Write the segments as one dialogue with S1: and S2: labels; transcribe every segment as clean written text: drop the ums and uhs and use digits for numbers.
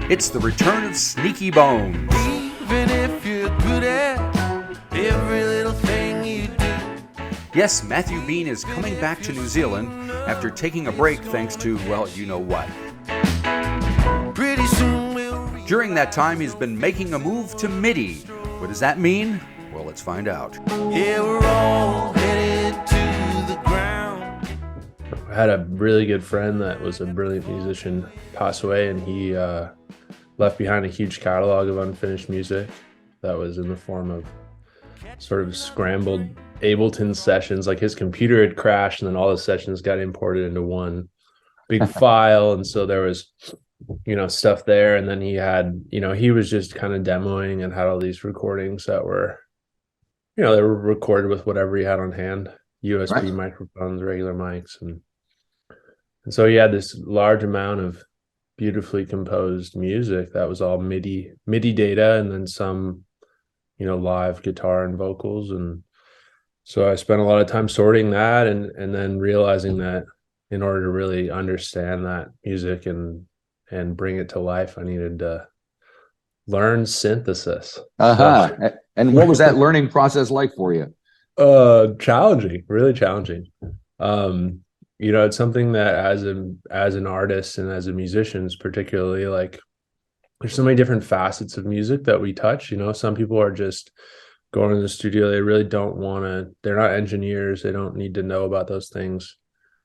S1: It's the return of Sneaky Bones.
S2: Even if you're good at every little thing you do.
S1: Yes, Matthew Bean is coming back to New Zealand after taking a break thanks to, well, you know what.
S2: Pretty soon we'll reach.
S1: During that time, he's been making a move to MIDI. What does that mean? Well, let's find out.
S2: Yeah, we're all headed to the ground.
S3: I had a really good friend that was a brilliant musician pass away, and he left behind a huge catalog of unfinished music that was in the form of sort of scrambled Ableton sessions. Like his computer had crashed and then all the sessions got imported into one big file. And so there was, stuff there. And then he had, he was just kind of demoing and had all these recordings that were, they were recorded with whatever he had on hand, USB microphones, regular mics. And so he had this large amount of beautifully composed music that was all MIDI data, and then some, live guitar and vocals. And so I spent a lot of time sorting that and then realizing that in order to really understand that music and bring it to life, I needed to learn synthesis.
S4: And what was that learning process like for you?
S3: Challenging, really challenging. It's something that as an artist and as a musician, particularly, like there's so many different facets of music that we touch. Some people are just going to the studio. They really don't want to, they're not engineers. They don't need to know about those things.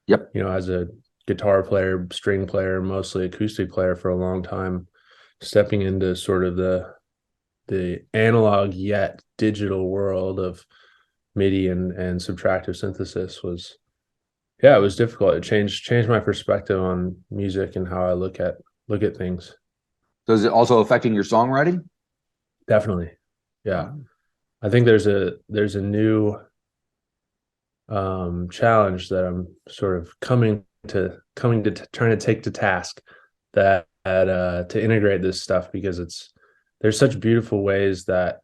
S4: Yep.
S3: As a guitar player, string player, mostly acoustic player for a long time, stepping into sort of the analog yet digital world of MIDI and subtractive synthesis was, it was difficult. It changed my perspective on music and how I look at things.
S4: So is it also affecting your songwriting?
S3: Definitely. Yeah. I think there's a new challenge that I'm sort of coming to trying to take to task, that to integrate this stuff, because there's such beautiful ways that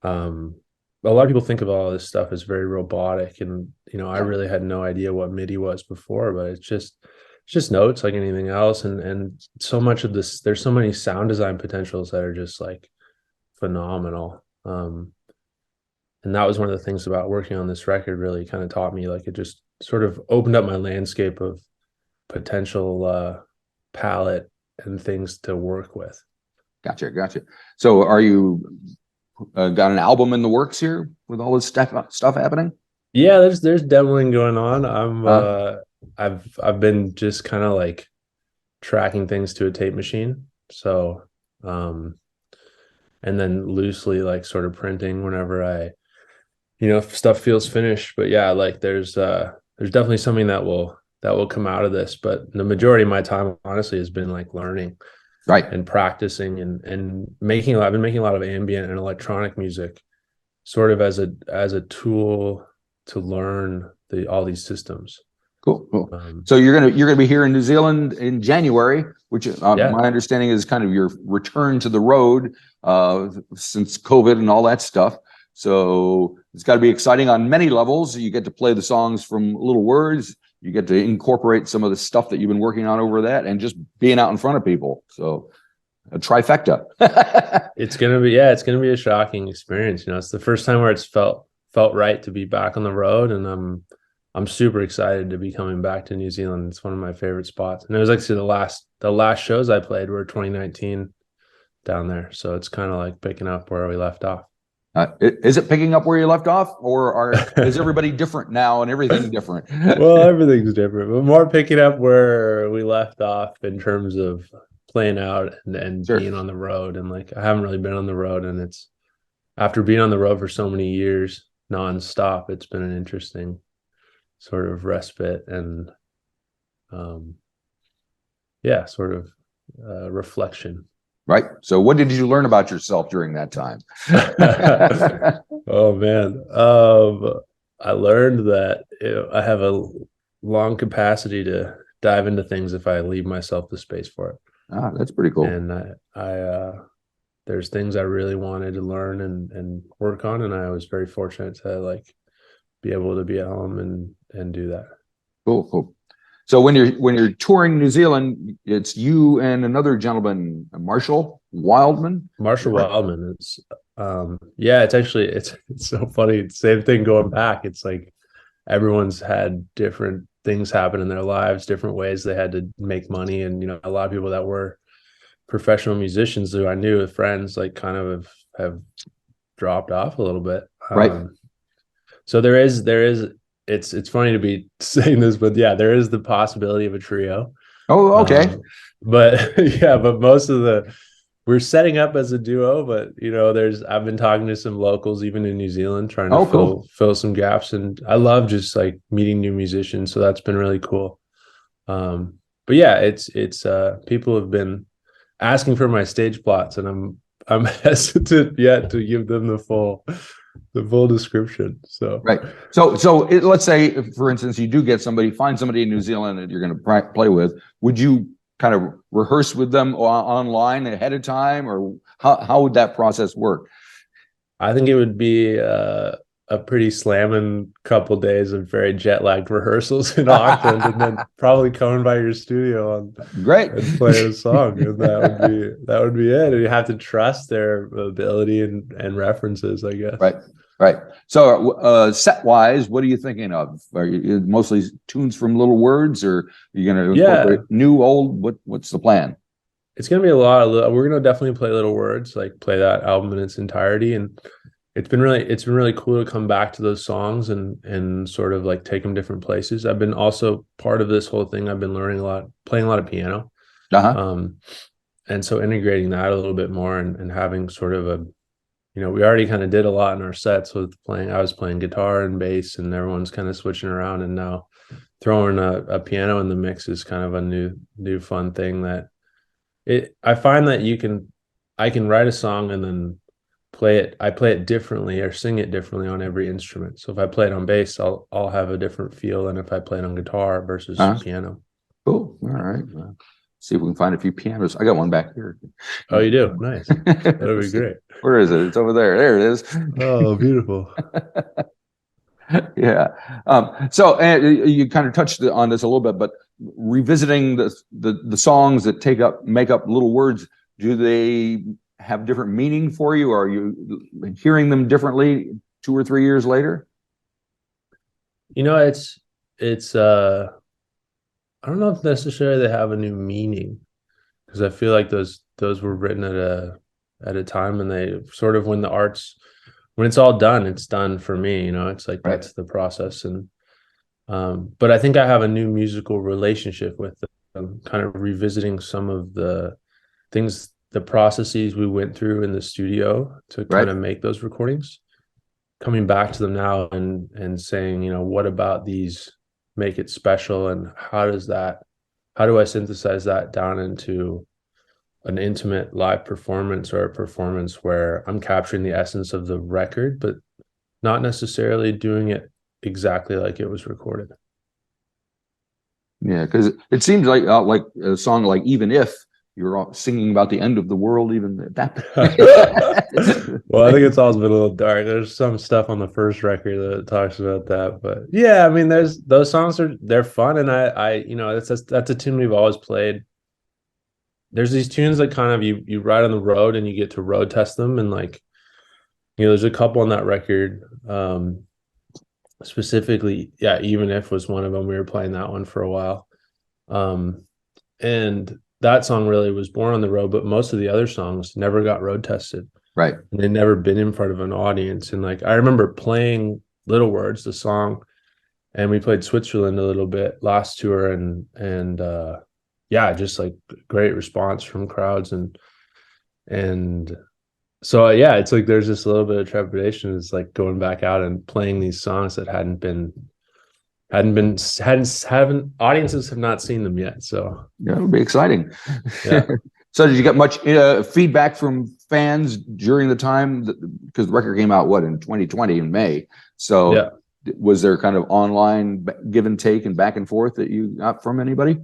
S3: a lot of people think of all this stuff as very robotic, and I really had no idea what MIDI was before, but it's just notes like anything else, and so much of this, there's so many sound design potentials that are just like phenomenal. And that was one of the things about working on this record, really kind of taught me, like it just sort of opened up my landscape of potential palette and things to work with. Gotcha.
S4: So are you got an album in the works here with all this stuff happening?
S3: Yeah, there's demoing going on. I've been just kind of like tracking things to a tape machine. So and then loosely like sort of printing whenever if stuff feels finished. But yeah, like there's definitely something that will come out of this. But the majority of my time, honestly, has been like learning, and practicing and I've been making a lot of ambient and electronic music, sort of as a tool to learn all these systems.
S4: Cool. So you're gonna be here in New Zealand in January, which my understanding is kind of your return to the road since COVID and all that stuff. So it's got to be exciting on many levels. You get to play the songs from Little Words. You get to incorporate some of the stuff that you've been working on over that, and just being out in front of people. So a trifecta.
S3: It's gonna be a shocking experience. It's the first time where it's felt right to be back on the road, and I'm super excited to be coming back to New Zealand. It's one of my favorite spots, and it was actually the last shows I played were 2019 down there. So it's kind of like picking up where we left off.
S4: Is it picking up where you left off, or is everybody different now and everything different?
S3: Well, everything's different, but more picking up where we left off in terms of playing out and
S4: Sure.
S3: being on the road. And like, I haven't really been on the road, and it's after being on the road for so many years nonstop, it's been an interesting sort of respite and sort of reflection.
S4: Right. So what did you learn about yourself during that time?
S3: Oh man. I learned that I have a long capacity to dive into things if I leave myself the space for it.
S4: That's pretty cool.
S3: And I there's things I really wanted to learn and work on, and I was very fortunate to like be able to be at home and do that.
S4: Cool. So when you're touring New Zealand, it's you and another gentleman, Marshall Wildman.
S3: Marshall Wildman. It's yeah, it's actually it's so funny. Same thing going back. It's like everyone's had different things happen in their lives, different ways they had to make money, and a lot of people that were professional musicians who I knew with friends like kind of have dropped off a little bit.
S4: Right.
S3: So there is it's funny to be saying this, but yeah, there is the possibility of a trio.
S4: Oh, okay.
S3: But yeah, but we're setting up as a duo, but I've been talking to some locals even in New Zealand trying to fill some gaps, and I love just like meeting new musicians, so that's been really cool. But yeah, it's people have been asking for my stage plots, and I'm hesitant yet to give them the full description. So
S4: right. So let's say, for instance, you do find somebody in New Zealand that you're going to play with. Would you kind of rehearse with them online ahead of time, or how would that process work?
S3: I think it would be a pretty slamming couple days of very jet lagged rehearsals in Auckland, and then probably coming by your studio and playing a song, and that would be it. And you have to trust their ability and references, I guess.
S4: Right. So set wise, what are you thinking of? Are you mostly tunes from Little Words, or are you going to incorporate new, old? What's the plan?
S3: It's going to be a lot of. We're going to definitely play Little Words, like play that album in its entirety, and it's been really cool to come back to those songs and sort of like take them different places. I've been also part of this whole thing. I've been learning a lot, playing a lot of piano, and so integrating that a little bit more and having sort of a, we already kind of did a lot in our sets with playing. I was playing guitar and bass, and everyone's kind of switching around, and now throwing a piano in the mix is kind of a new fun thing that I find that I can write a song and then I play it differently or sing it differently on every instrument. So if I play it on bass, I'll have a different feel than if I play it on guitar versus piano.
S4: Cool. All right. See if we can find a few pianos. I got one back here.
S3: Oh, you do? Nice. That would be great.
S4: Where is it? It's over there. There it is.
S3: Oh, beautiful.
S4: Yeah. So you kind of touched on this a little bit, but revisiting the songs that make up Little Words, do they have different meaning for you? Or are you hearing them differently 2 or 3 years later?
S3: It's I don't know if necessarily they have a new meaning, because I feel like those were written at a time, and they sort of, when it's all done, it's done for me. It's like that's the process, and but I think I have a new musical relationship with them, kind of revisiting some of the things, the processes we went through in the studio to kind of make those recordings, coming back to them now and saying, what about these make it special, and how do I synthesize that down into an intimate live performance, or a performance where I'm capturing the essence of the record, but not necessarily doing it exactly like it was recorded.
S4: Yeah, because it seems like a song like Even If, you're all singing about the end of the world, even at that point.
S3: Well, I think it's always been a little dark. There's some stuff on the first record that talks about that, but yeah, I mean, those songs they're fun, and I that's a tune we've always played. There's these tunes that kind of you ride on the road and you get to road test them, and like, there's a couple on that record, specifically, Even If was one of them. We were playing that one for a while, and that song really was born on the road, but most of the other songs never got road tested.
S4: Right.
S3: And they'd never been in front of an audience. And like, I remember playing Little Words, the song, and we played Switzerland a little bit last tour, and just like great response from crowds. And so, it's like, there's just a little bit of trepidation. It's like going back out and playing these songs that audiences have not seen them yet. So
S4: it'll be exciting.
S3: Yeah.
S4: So did you get much feedback from fans during the time, because the record came out in 2020 in May? So was there kind of online give and take and back and forth that you got from anybody?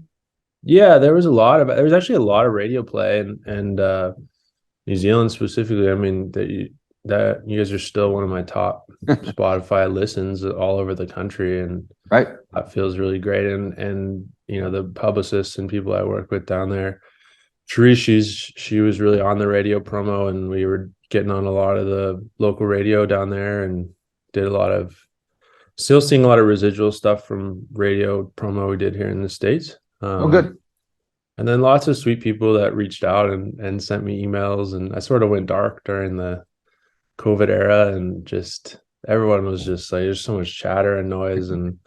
S3: Yeah, there was actually a lot of radio play, and New Zealand specifically. I mean, that you guys are still one of my top Spotify listens all over the country, and
S4: right,
S3: that feels really great. And you know, the publicists and people I work with down there, Therese, she was really on the radio promo, and we were getting on a lot of the local radio down there, and did a lot of, still seeing a lot of residual stuff from radio promo we did here in the States.
S4: Oh, good.
S3: And then lots of sweet people that reached out and sent me emails, and I sort of went dark during the COVID era, and just everyone was just like, there's so much chatter and noise, and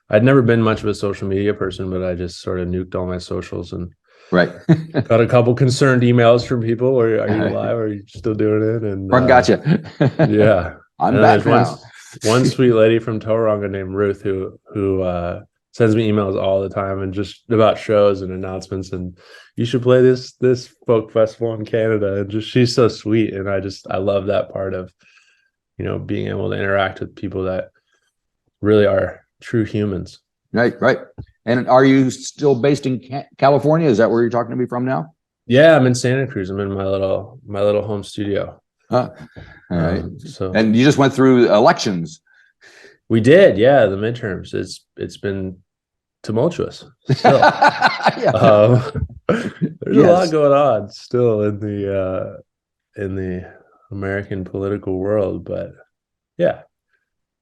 S3: I'd never been much of a social media person, but I just sort of nuked all my socials, and
S4: right.
S3: got a couple concerned emails from people. Are you alive? Are you still doing it? And
S4: gotcha.
S3: Yeah,
S4: I'm
S3: and
S4: back now.
S3: One sweet lady from Tauranga named Ruth who sends me emails all the time, and just about shows and announcements, and you should play this folk festival in Canada. And just, she's so sweet, and I love that part of, you know, being able to interact with people that really are true humans.
S4: Right. And are you still based in California? Is that where you're talking to me from now?
S3: Yeah, I'm in Santa Cruz. I'm in my little home studio.
S4: All right.
S3: So,
S4: and you just went through elections.
S3: We did, yeah. The midterms. It's been tumultuous. Still. There's a lot going on still in the American political world, but yeah,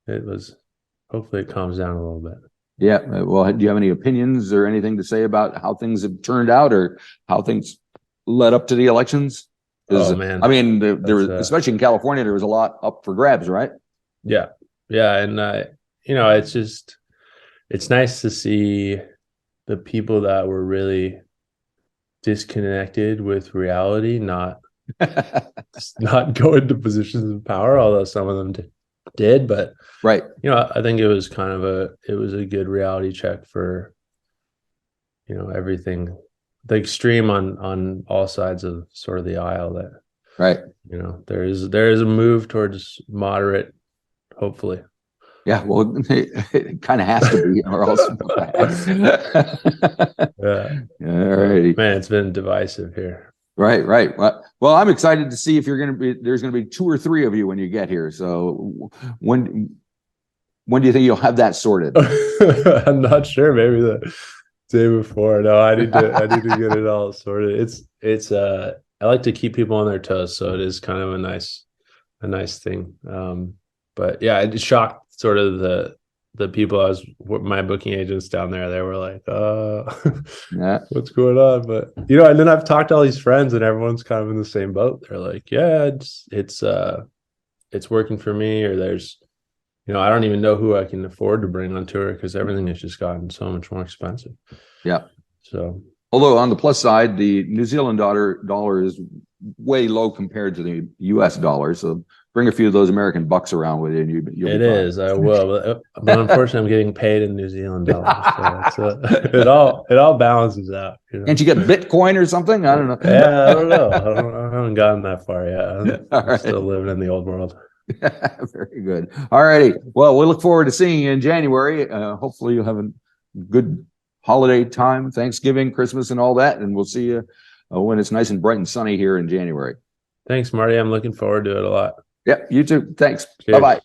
S3: hopefully it calms down a little bit.
S4: Yeah. Well, do you have any opinions or anything to say about how things have turned out, or how things led up to the elections?
S3: Oh man,
S4: I mean, there was, especially in California, there was a lot up for grabs, right?
S3: Yeah, and you know, it's nice to see the people that were really disconnected with reality not go into positions of power, although some of them did. But
S4: right,
S3: you know, I think it was a good reality check for, you know, everything, the extreme on all sides of sort of the aisle, that
S4: right,
S3: you know, there is a move towards moderate, hopefully.
S4: Yeah, well, it kind of has to be, or else.
S3: Yeah.
S4: All righty.
S3: Man, it's been divisive here.
S4: Right. Well, I'm excited to see if there's going to be 2 or 3 of you when you get here. So when do you think you'll have that sorted?
S3: I'm not sure. Maybe the day before. No, I need to get it all sorted. It's I like to keep people on their toes, so it is kind of a nice thing. But yeah, it shocked sort of the people my booking agents down there. They were like,
S4: yeah,
S3: what's going on? But you know, and then I've talked to all these friends, and everyone's kind of in the same boat. They're like, yeah, it's working for me, or there's, you know, I don't even know who I can afford to bring on tour, because everything has just gotten so much more expensive.
S4: Yeah.
S3: So,
S4: although on the plus side, the New Zealand dollar is way low compared to the U.S. dollar. So bring a few of those American bucks around with you, and you'll
S3: it is. I will, but unfortunately, I'm getting paid in New Zealand dollars. So it all balances out. You know?
S4: Can't you get Bitcoin or something? I don't know.
S3: Yeah, I don't know. I haven't gotten that far yet. I'm still living in the old world.
S4: Very good. All righty. Well, we look forward to seeing you in January. Hopefully, you'll have a good holiday time, Thanksgiving, Christmas, and all that. And we'll see you when it's nice and bright and sunny here in January.
S3: Thanks, Marty. I'm looking forward to it a lot.
S4: Yeah, you too. Thanks.
S3: Cheers.
S4: Bye-bye.